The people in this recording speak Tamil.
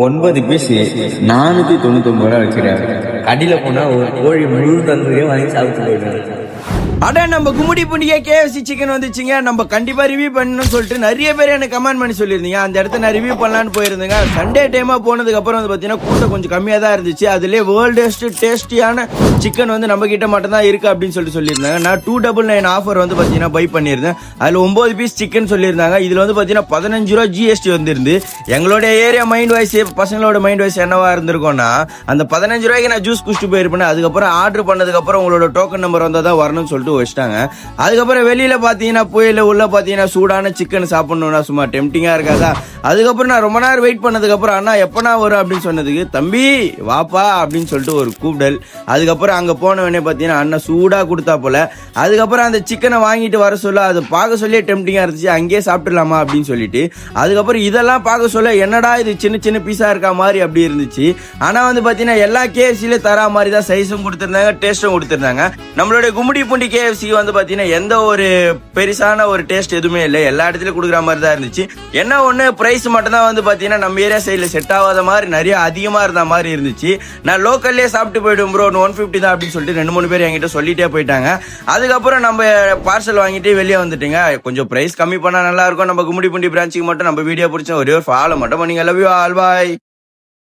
9 பீஸ் 499 வச்சுக்கிறாரு. கடையில போனா ஒரு கோழி முழு தந்தூரியே வாங்கி சாப்பிட்டு போயிடுறாரு. அட நம்ம கும்முடி பூண்டிகே KFC சிக்கன் வந்துச்சுங்க. நம்ம கண்டிப்பா ரிவ்யூ பண்ணணும்னு சொல்லிட்டு நிறைய பேர் எனக்கு கமெண்ட் பண்ணி சொல்லியிருந்தீங்க. அந்த இடத்த நான் ரிவ்யூ பண்ணலான்னு போயிருந்தேங்க. சண்டே டைமா போனதுக்கு அப்புறம் வந்து பாத்தீங்கன்னா கூட்டம் கொஞ்சம் கம்மியா தான் இருந்துச்சு. அதுலயே வேர்ல்டஸ்ட் டேஸ்டியான சிக்கன் வந்து நம்ம கிட்ட மட்டும் தான் இருக்கு அப்படின்னு சொல்லியிருந்தாங்க. நான் 299 ஆஃபர் வந்து பாத்தீங்கன்னா பை பண்ணியிருந்தேன். அதுல 9 பீஸ் சிக்கன் சொல்லியிருந்தாங்க. இதுல வந்து பாத்தீங்கன்னா 15 ரூபா GST வந்துருந்து. எங்களோட ஏரியா மைண்ட் வாய்ஸ் பசங்களோட மைண்ட் வாய்ஸ் என்னவா இருந்திருக்கும்னா அந்த 15 ரூபாய்க்கு நான் ஜூஸ் குடிச்சிட்டு போயிருப்பேன். அதுக்கப்புறம் ஆர்டர் பண்ணதுக்கு அப்புறம் உங்களோட டோக்கன் நம்பர் வந்தா தான் வரணும்னு சொல்லிட்டு வச்சிட்டாங்க. அதுக்கப்புறம் வெளியில பாத்தீங்கன்னா புயல உள்ள பாத்தீங்கன்னா சூடான சிக்கன் சாப்பிடணும்னா சும்மா டெம்டிங்கா இருக்காதா. அதுக்கப்புறம் நான் ரொம்ப நேரம் வெயிட் பண்ணதுக்கு அப்புறம் அண்ணா எப்பனா வரும் அப்படின்னு சொன்னதுக்கு தம்பி வாப்பா அப்படின்னு சொல்லிட்டு ஒரு கூப்பிடல். அதுக்கப்புறம் அங்க போனவனே பாத்தீங்கன்னா அண்ணன் சூடா கொடுத்தா போல. அதுக்கப்புறம் அந்த சிக்கனை வாங்கிட்டு வர சொல்ல அது பார்க்க சொல்லியே டெம்டிங்கா இருந்துச்சு. அங்கேயே சாப்பிட்டுலாமா அப்படின்னு சொல்லிட்டு அதுக்கப்புறம் இதெல்லாம் பார்க்க சொல்ல என்னடா இது சின்ன சின்ன பீஸா இருக்கா மாதிரி அப்படி இருந்துச்சு. ஆனா வந்து பாத்தீங்கன்னா எல்லா KFCல தரா மாதிரி தான் சைஸும் கொடுத்திருந்தாங்க, டேஸ்டும் கொடுத்திருந்தாங்க. நம்மளுடைய கும்முடி பூண்டி KFC வந்து பாத்தீங்கன்னா எந்த ஒரு பெருசான ஒரு டேஸ்ட் எதுவுமே இல்லை. எல்லா இடத்துலயும் கொடுக்குற மாதிரி தான் இருந்துச்சு. என்ன ஒண்ணு பிரைஸ் மட்டும் தான் வந்து பாத்தீங்கன்னா நம்ம ஏரியா சைட்ல செட் ஆகாத மாதிரி நிறைய அதிகமா இருந்த மாதிரி இருந்துச்சு. நான் லோக்கல்லே சாப்பிட்டு போயிடும் ப்ரோ 150 தான் அப்படின்னு சொல்லிட்டு 2-3 பேர் என்கிட்ட சொல்லிட்டே போயிட்டாங்க. அதுக்கப்புறம் நம்ம பார்சல் வாங்கிட்டு வெளியே வந்துட்டுங்க. கொஞ்சம் பிரைஸ் கம்மி பண்ணா நல்லா இருக்கும். நம்ம கும்முடி பூண்டி பிரான்ச்சுக்கு மட்டும் நம்ம வீடியோ பிடிச்ச ஒரே ஒரு ஃபாலோ மட்டும் பண்ணீங்க. Love you all, bye.